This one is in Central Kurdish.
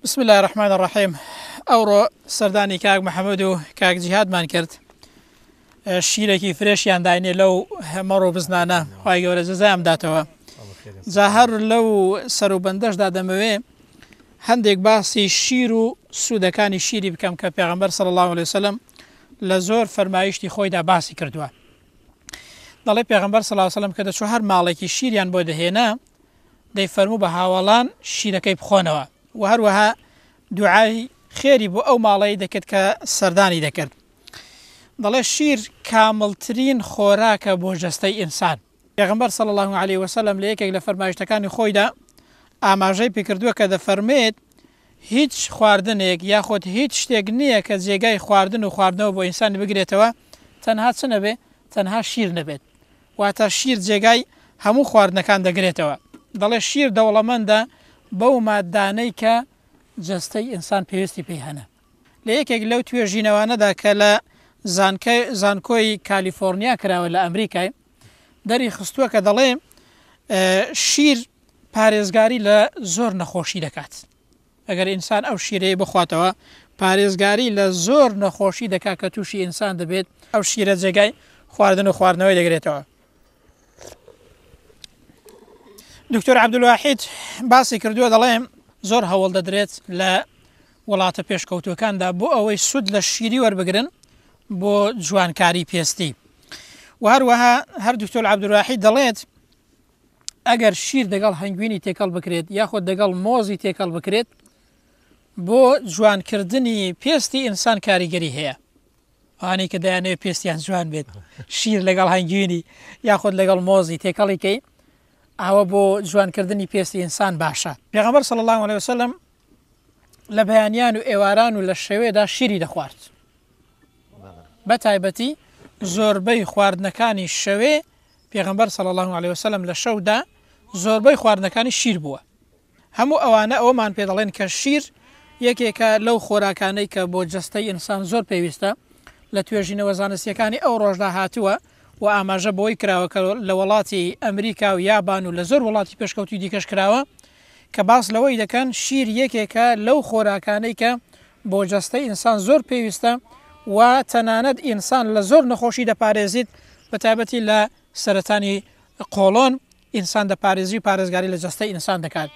بسم الله الرحمن الرحيم. ئەوڕۆ سەردانی کاک محەممەد و کاک جیهادمان کرد شیرێکی فرێشیان داینێ لەو هەمەڕۆ بزنانە خی گەورە جەزایان بداتەوە. جا هەر لەو سەروبەندەشدا دەمەوێ هەندێک باسی شیر و سوودەکانی شیری بکەم کە پێغەمبەر صلی الله عليه وسلم لە زۆر فەرمایشتی خۆیدا باسی کردووە. دەڵێ پێغەمبەر صلی الله عليه وسلم کە دەچوو هەر ماڵێکی شیریان بۆ دەهێنا دەیفەرموو بە هاوڵان شیرەکەی بخۆنەوە و هەروەها دوعای خێری بۆ ئەو ماڵەی دەکرد کە سەردانی دەکرد. دەڵێ شیر کامڵترین خۆراکە بۆ جەستەی ئینسان. پێغەمبەر صلی الله عليه وسلم لە یەکێک لە فەرمایشتەکانی خۆیدا ئاماژەی پێکردووە کە دەفەرمێت هیچ خواردنێک یاخود هیچ شتێک نییە کە جێگای خواردن و خواردنەوە بۆ ئینسان بگرێتەوە تەنها چ نەبێت تەنها شیر نەبێت، واتە شیر جێگای هەموو خواردنەکان دەگرێتەوە. دەڵێ شیر دەوڵەمەندە بەو مادانەی کە جەستەی ئینسان پێویستی پێی هەنە. لە یەکێک لەو توێژینەوانەدا کە لە زانکۆی کالیفۆرنیا کراوە لە ئەمریکای دەری خستووە کە دەڵێ شیر پارێزگاری لە زۆر نەخۆشی دەکات. ئەگەر ئینسان ئەو شیرەیە بخواتەوە پارێزگاری لە زۆر نەخۆشی دەکات کە تووشی ئینسان دەبێت ئەو شیرە جێگای خواردن و خواردنەوەی دەگرێتەوە. دکتۆر عەبدولواحید باسی کردووە دەڵێ زۆر هەوڵ دەدرێت لە وڵاتە پێشکەوتوەکاندا بۆ ئەوەی سود لە شیری وەربگرن بۆ جوانکاری پێستی. و هەروەها هەر دکتۆر عەبدولواحید دەڵێت ئەگەر شیر دەگەڵ هەنگوینی تێکەڵ بکرێت یاخود دەگەڵ مۆزی تێکەڵ بکرێت بۆ جوانکردنی پێستی ئینسان کاریگەری هەیە. ئەوانەی کە دەیانەوێت پێستیان جوان بێت شیر لەگەڵ هەنگوینی یاخود لەگەڵ مۆزی تێکەڵیکەی ئەوە بۆ جوانکردنی پێستی ئینسان باشە. پێغەمبەر صلی الله عليه وسلم لە بەیانیان و ئێواران و لە شەوێدا شیری دەخوارد. بە تایبەتی زۆربەی خواردنەکانی شەوێ پێغەمبەر صلی الله عليه وسلم لە شەودا زۆربەی خواردنەکانی شیر بووە. هەموو ئەوانە ئەومان پێ دەڵێن کە شیر یەکێکە لەو خۆراکانەی کە بۆ جەستەی ئینسان زۆر پێویستە لە توێژینەوە زانستیەکانی ئەو ڕۆژدا هاتووە و ئاماژە بۆی کراوە کە لە وڵاتی ئەمریکا و یابان و لە زۆر وڵاتی پێشکەوتی دیکەش کراوە کە باس لەوەی دەکەن شیر یەکێکە لەو خۆراکانەی کە بۆ جەستەی ئینسان زۆر پێویستە و تەنانەت ئینسان لە زۆر نەخۆشی دەپارێزیت بە تایبەتی لە سەرەتانی قۆڵۆن ئینسان دەپارێزی و پارێزگاری لە جەستەی ئینسان دەکات.